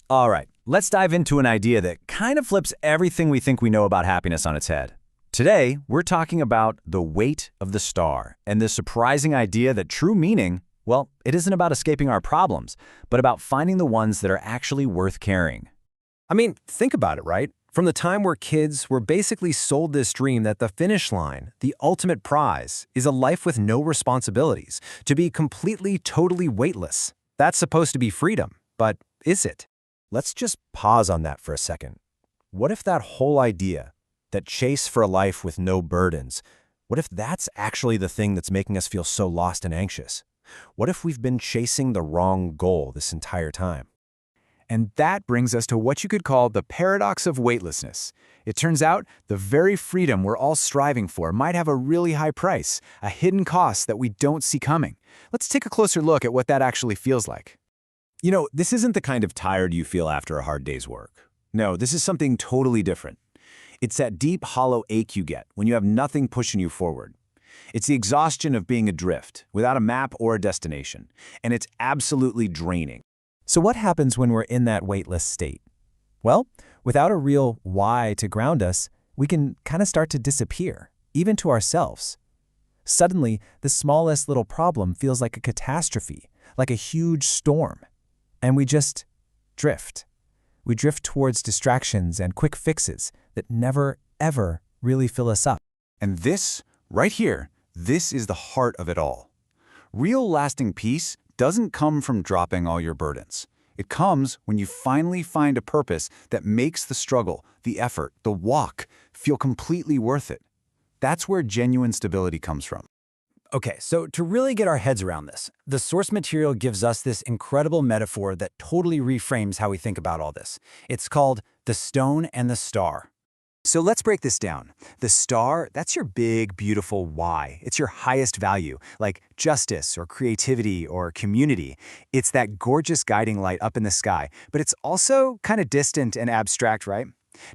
All right, let's dive into an idea that kind of flips everything we think we know about happiness on its head. Today, we're talking about the weight of the star and the surprising idea that true meaning, well, it isn't about escaping our problems, but about finding the ones that are actually worth carrying. I mean, think about it, right? From the time we're kids, we're basically sold this dream that the finish line, the ultimate prize, is a life with no responsibilities, to be completely, totally weightless. That's supposed to be freedom, but is it? Let's just pause on that for a second. What if that whole idea, that chase for a life with no burdens, what if that's actually the thing that's making us feel so lost and anxious? What if we've been chasing the wrong goal this entire time? And that brings us to what you could call the paradox of weightlessness. It turns out the very freedom we're all striving for might have a really high price, a hidden cost that we don't see coming. Let's take a closer look at what that actually feels like. You know, this isn't the kind of tired you feel after a hard day's work. No, this is something totally different. It's that deep, hollow ache you get when you have nothing pushing you forward. It's the exhaustion of being adrift, without a map or a destination, and it's absolutely draining. So what happens when we're in that weightless state? Well, without a real why to ground us, we can kind of start to disappear, even to ourselves. Suddenly, the smallest little problem feels like a catastrophe, like a huge storm. And we just drift. We drift towards distractions and quick fixes that never, ever really fill us up. And this, right here, this is the heart of it all. Real lasting peace doesn't come from dropping all your burdens. It comes when you finally find a purpose that makes the struggle, the effort, the walk feel completely worth it. That's where genuine stability comes from. Okay, so to really get our heads around this, the source material gives us this incredible metaphor that totally reframes how we think about all this. It's called the stone and the star. So let's break this down. The star, that's your big, beautiful why. It's your highest value, like justice or creativity or community. It's that gorgeous guiding light up in the sky, but it's also kind of distant and abstract, right?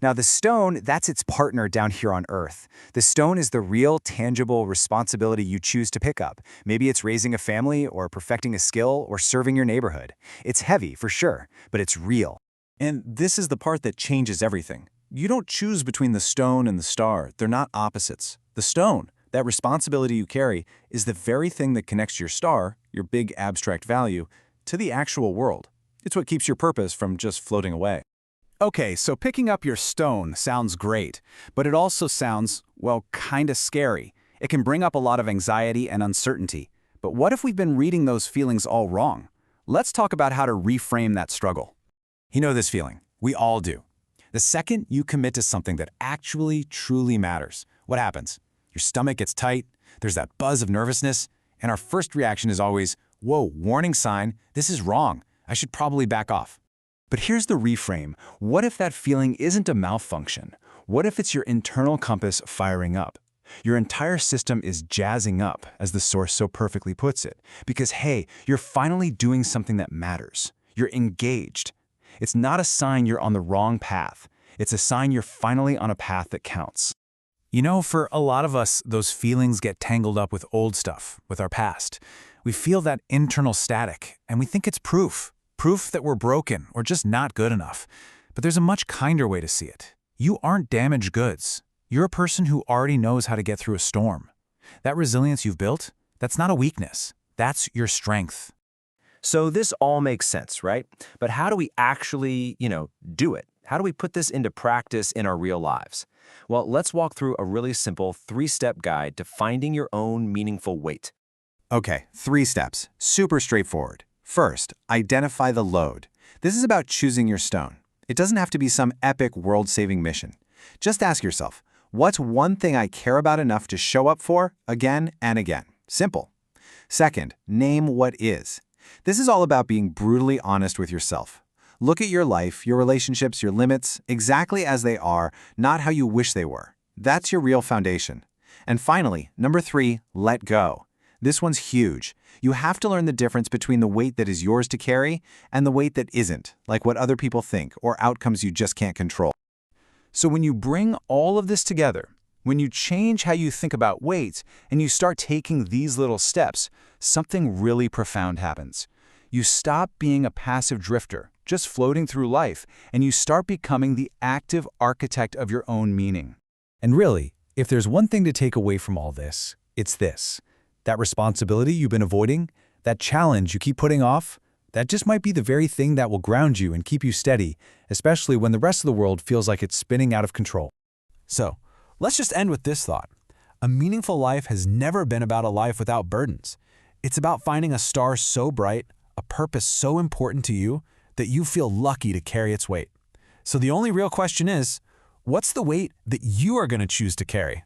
Now, the stone, that's its partner down here on Earth. The stone is the real, tangible responsibility you choose to pick up. Maybe it's raising a family or perfecting a skill or serving your neighborhood. It's heavy, for sure, but it's real. And this is the part that changes everything. You don't choose between the stone and the star. They're not opposites. The stone, that responsibility you carry, is the very thing that connects your star, your big abstract value, to the actual world. It's what keeps your purpose from just floating away. Okay, so picking up your stone sounds great, but it also sounds, well, kinda scary. It can bring up a lot of anxiety and uncertainty. But what if we've been reading those feelings all wrong? Let's talk about how to reframe that struggle. You know this feeling. We all do. The second you commit to something that actually, truly matters, what happens? Your stomach gets tight, there's that buzz of nervousness, and our first reaction is always, whoa, warning sign, this is wrong. I should probably back off. But here's the reframe. What if that feeling isn't a malfunction? What if it's your internal compass firing up? Your entire system is jazzing up, as the source so perfectly puts it. Because, hey, you're finally doing something that matters. You're engaged. It's not a sign you're on the wrong path. It's a sign you're finally on a path that counts. You know, for a lot of us, those feelings get tangled up with old stuff, with our past. We feel that internal static, and we think it's proof that we're broken or just not good enough. But there's a much kinder way to see it. You aren't damaged goods. You're a person who already knows how to get through a storm. That resilience you've built, that's not a weakness. That's your strength. So this all makes sense, right? But how do we actually, do it? How do we put this into practice in our real lives? Well, let's walk through a really simple 3-step guide to finding your own meaningful weight. Okay, 3 steps. Super straightforward. First, identify the load. This is about choosing your stone. It doesn't have to be some epic world-saving mission. Just ask yourself, what's one thing I care about enough to show up for again and again? Simple. Second, name what is. This is all about being brutally honest with yourself. Look at your life, your relationships, your limits, exactly as they are, not how you wish they were. That's your real foundation. And finally, number 3, let go. This one's huge. You have to learn the difference between the weight that is yours to carry and the weight that isn't, like what other people think or outcomes you just can't control. So when you bring all of this together, when you change how you think about weight and you start taking these little steps, something really profound happens. You stop being a passive drifter, just floating through life, and you start becoming the active architect of your own meaning. And really, if there's one thing to take away from all this, it's this. That responsibility you've been avoiding, that challenge you keep putting off, that just might be the very thing that will ground you and keep you steady, especially when the rest of the world feels like it's spinning out of control. So, let's just end with this thought. A meaningful life has never been about a life without burdens. It's about finding a star so bright, a purpose so important to you, that you feel lucky to carry its weight. So the only real question is, what's the weight that you are going to choose to carry?